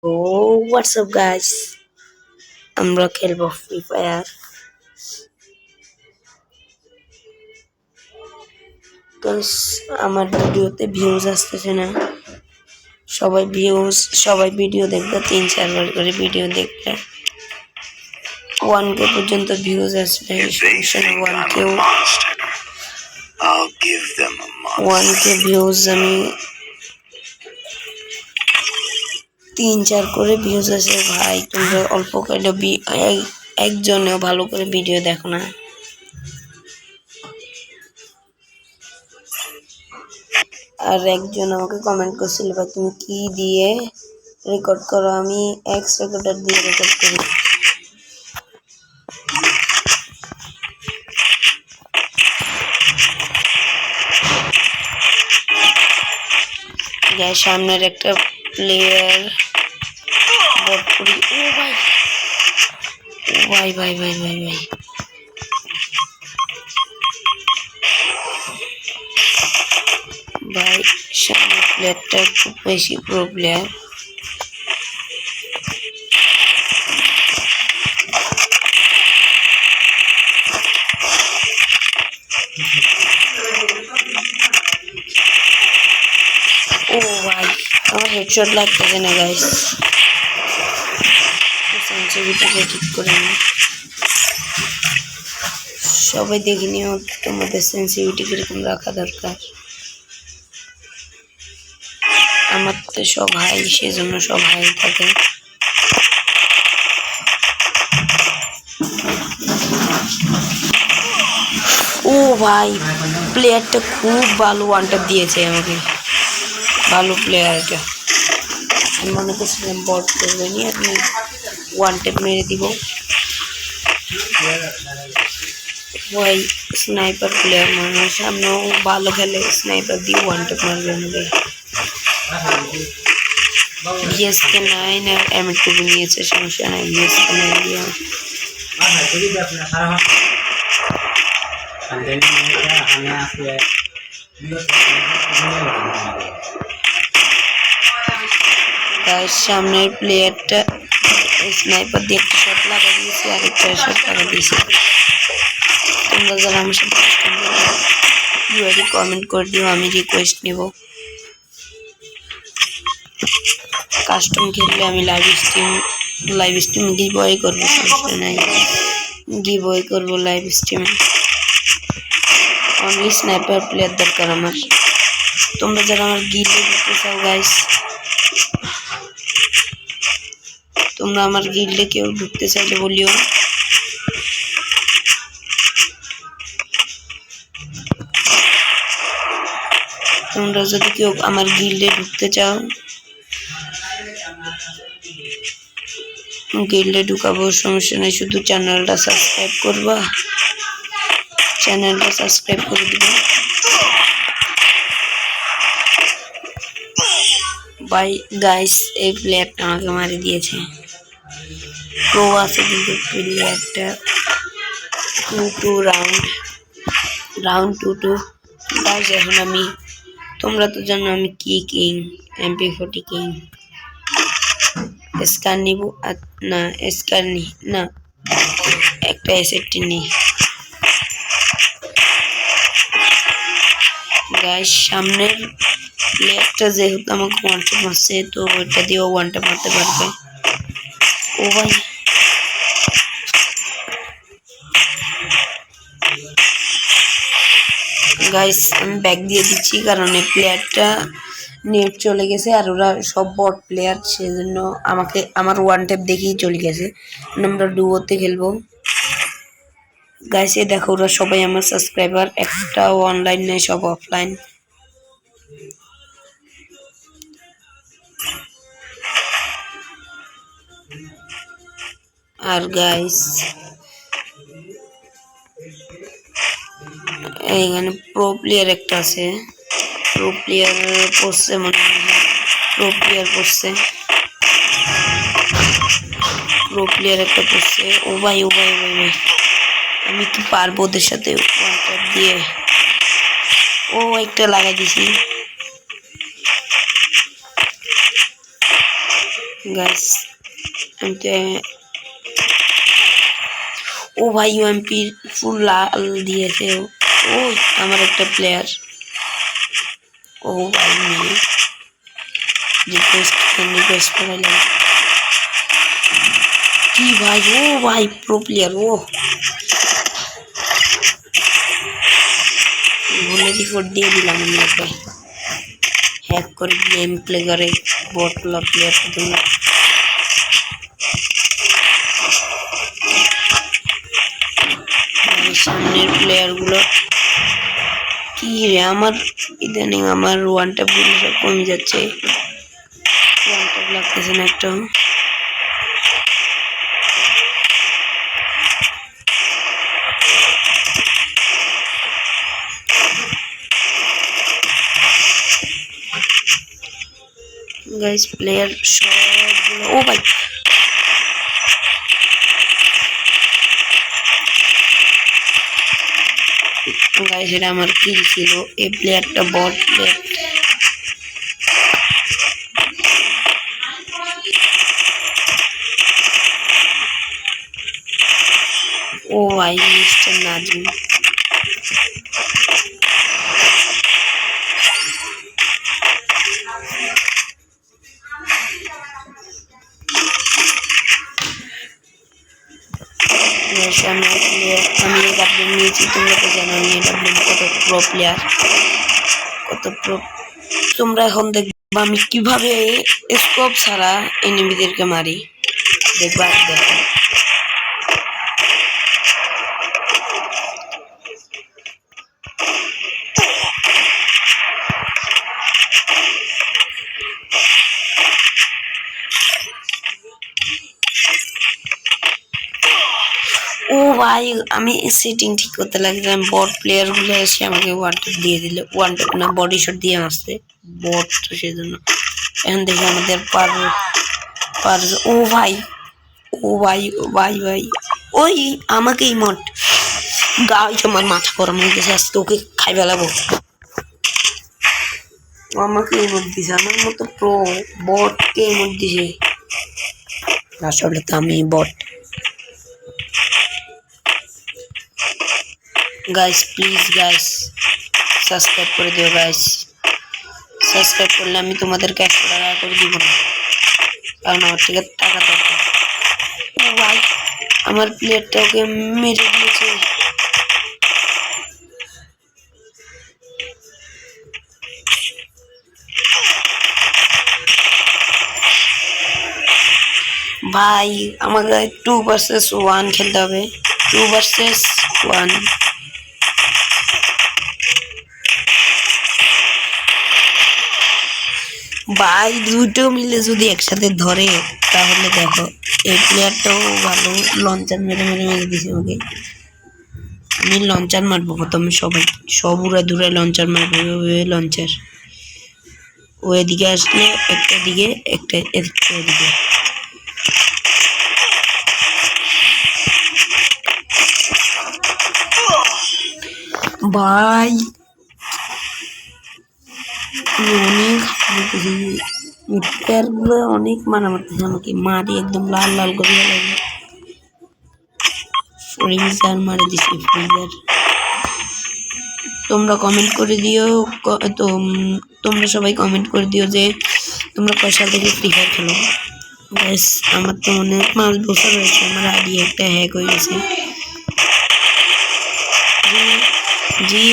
Oh, what's up, guys? আমরা খেলবো free fire. Guys, আমার ভিডিওতে ভিউজ আসতেছে না। সবাই ভিডিও দেখবে, 3-4 বার করে ভিডিও দেখবে। 1K পর্যন্ত ভিউজ আসবে, সমস্যা নেই। 1K ভিউজ আমি 3-4 করে ভিউজ আছে। ভাই তোমরা অল্প করে একজনেও ভালো করে ভিডিও দেখো না। আর একজন আমাকে কমেন্ট করছিল, ভাই তুমি কি দিয়ে রেকর্ড করো? আমি এক্স রেকর্ডার দিয়ে রেকর্ড করি। যাই সামনের একটা প্লেয়ার বট করি। ও ভাই, ভাই ভাই ভাই ভাই ভাই ভাই সামনের প্লেয়ারটা খুব বেশি প্রো প্লেয়ার। ও ভাই, আমার হেডশট লাগতেছে না গাইস। সেন্সিটিভিটিটা ঠিক করে নি। সবাই দেখে নিও তোমাদের সেন্সিটিভিটি কিরকম রাখা দরকার। আমার তো সব হাই, সেজন্য সব হাই থাকে। ও ভাই, প্লেয়ারটা খুব ভালো ওয়ান ট্যাপ দিয়েছে আমাকে। ভালো প্লেয়ার এটা। আমি মনে করছিলাম বট করবে নি, আমি ওয়ান ট্যাপ মেরে দিব। ভাই স্নাইপার প্লেয়ার মনে হয়, সামনেও ভালো খেলে। স্নাইপার দিয়ে ওয়ান ট্যাপ মারবে আমাকে। বিএসকে 9 আর M2 নিয়েছে, সমস্যা নাই। বিএসকে 9 দিয়ে সামনের প্লেয়ারটা স্নাইপার দিয়ে একটা শট লাগা দিয়েছে, আরেকটা শট লাগা দিয়েছে। তোমরা যারা আমার সাথে কমেন্ট করে দিও, আমি রিকোয়েস্ট নেব। কাস্টম খেললে আমি লাইভ স্ট্রিম গিভওয়ে করবো, সমস্যা নাই। গিভওয়ে করবো লাইভ স্ট্রিমে। অনলি স্নাইপার প্লেয়ার দরকার আমার। তোমরা যারা আমার গিল্ডে ঢুকতে চাও গাইস, তোমরা আমার গিল্ডে কেউ ঢুকতে চাইলে বলিও। তোমরা যদি কেউ আমার গিল্ডে ঢুকতে চাও, গিল্ডে ঢুকাবো, সমস্যা নেই। শুধু চ্যানেলটা সাবস্ক্রাইব করবা, চ্যানেলটা সাবস্ক্রাইব করে দিবা। বাই গাইস, এই প্লেয়ারটা আমাকে মারি দিয়েছে। প্রো আছে কিন্তু প্লেয়ারটা। 2-2 রাউন্ড 2-2 গাইস। এখন আমি, তোমরা তো জানো আমি কি কিং, MP40 কিং। স্কার নিব না, স্কার নি না, একটা এসএটি নি গাইস। সামনের প্লেয়ারটা যেহেতু আমাকে ওয়ান ট্যাপ মারছে, তো ওইটা দিয়েও ওয়ান ট্যাপ মারতে পারবে। ও ভাই, গাইস আমি ব্যাক দিয়ে দিচ্ছি, কারণ এই প্লেয়ারটা নেট চলে গেছে আর ওরা সব বট প্লেয়ার, সেজন্য আমার ওয়ান ট্যাপ দেখেই চলে গেছে। আমরা ডুয়োতে খেলবো গাইস। এই দেখো ওরা সবাই আমার সাবস্ক্রাইবার, একটাও অনলাইন নেই, সব অফলাইন। আর গাইস এইখানে প্রো প্লেয়ার একটা আছে, প্রো প্লেয়ার পড়ছে মনে হয়, প্রো প্লেয়ার পড়ছে, প্রো প্লেয়ার একটা পড়ছে। ও ভাই ও ভাই ভাই ভাই, আমি কি পারবো ওদের সাথে ওয়ান ট্যাপ দিয়ে? ও একটা লাগাই দিছি গাইস ও ভাই ইউএমপি ফুল লাল দিয়েছে। ও আমার একটা প্লেয়ার। ও ভাই মেয়ে রিকোয়েস্ট করাইলাম কি ভাই। ও ভাই প্রো প্লেয়ার। ও ভুলে রিপোর্ট দিয়ে দিলাম আমি ওকে। হ্যাক করে গেম প্লে করে বটলা প্লেয়ার জন্য। সামনের প্লেয়ার গুলো কি রে, আমার ইদানিং আমার ওয়ান ট্যাপ গুলো সব কমে যাচ্ছে। ওয়ান ট্যাপ লাগতেছে না একটা। গাইস প্লেয়ার সবগুলো। ও ভাই গাইস এটা আমার কিল ছিল। এই প্লেয়ারটা বট প্লেয়ার। ও ভাই মিস্টার নাজিম। আমি এই ডাবলিন নিয়েছি। তোমরা তো জানো আমি এই ডাবলিন কত প্রো প্লেয়ার, কত প্রো। তোমরা এখন দেখবা আমি কিভাবে স্কোপ ছাড়া এনিমিদেরকে মারি। দেখবা দেখো। ও ভাই আমি সেটিং ঠিক করতে লাগলাম, বট প্লেয়ার গুলো এসে আমাকে ওয়ান ট্যাপ দিয়ে দিলে। ওয়ান ট্যাপ না বডি শট দিয়ে আসছে বট, তো সেজন্য এখন দেখি আমাদের পার। ও ভাই ও ভাই ও ভাই ভাই ওই আমাকে ইমোট গাই আমার মাথা গরম হয়ে গেছে। আজকে ওকে খাই ফেলাবো। আমাকে ইমোট দিছে, আমার মতো প্রো বটকে ইমোট দিছে। আসলে তো আমি বট। গাইস প্লিজ গাইস সাবস্ক্রাইব করে দিও গাইস। সাবস্ক্রাইব করলে আমি তোমাদেরকে 100 টাকা করে দিব না, কারণ আমার থেকে টাকা দরকার। ও ভাই আমার প্লেয়ারটা ওকে মেরে দিয়েছে। ভাই আমাকে 2 vs 1 খেলতে হবে। 2 vs 1। ভাই দুটো মিলে যদি একসাথে ধরে তাহলে দেখো। এই প্লেয়ারটাও ভালো লঞ্চার মেরে মেরে মেরে দিছে ওকে। আমি লঞ্চার মারবো প্রথমে, সব উড়ে দূরে লঞ্চার মারবো। লঞ্চার ও এদিকে আসলে একটা দিকে একটা এদিকে। ভাই অনেক মারা মারতেছে আমাকে, মারি একদম লাল লাল করে ফ্রিজার মারে দিছি ফ্রিজার। তোমরা কমেন্ট করে দিও তো, তোমরা সবাই কমেন্ট করে দিও যে তোমরা কয় সাল থেকে ফ্রি ফায়ার খেলো। ব্যাস আমার তো অনেক 5 বছর হয়েছে, আমার আইডি একটা হ্যাক হয়ে গেছে। জি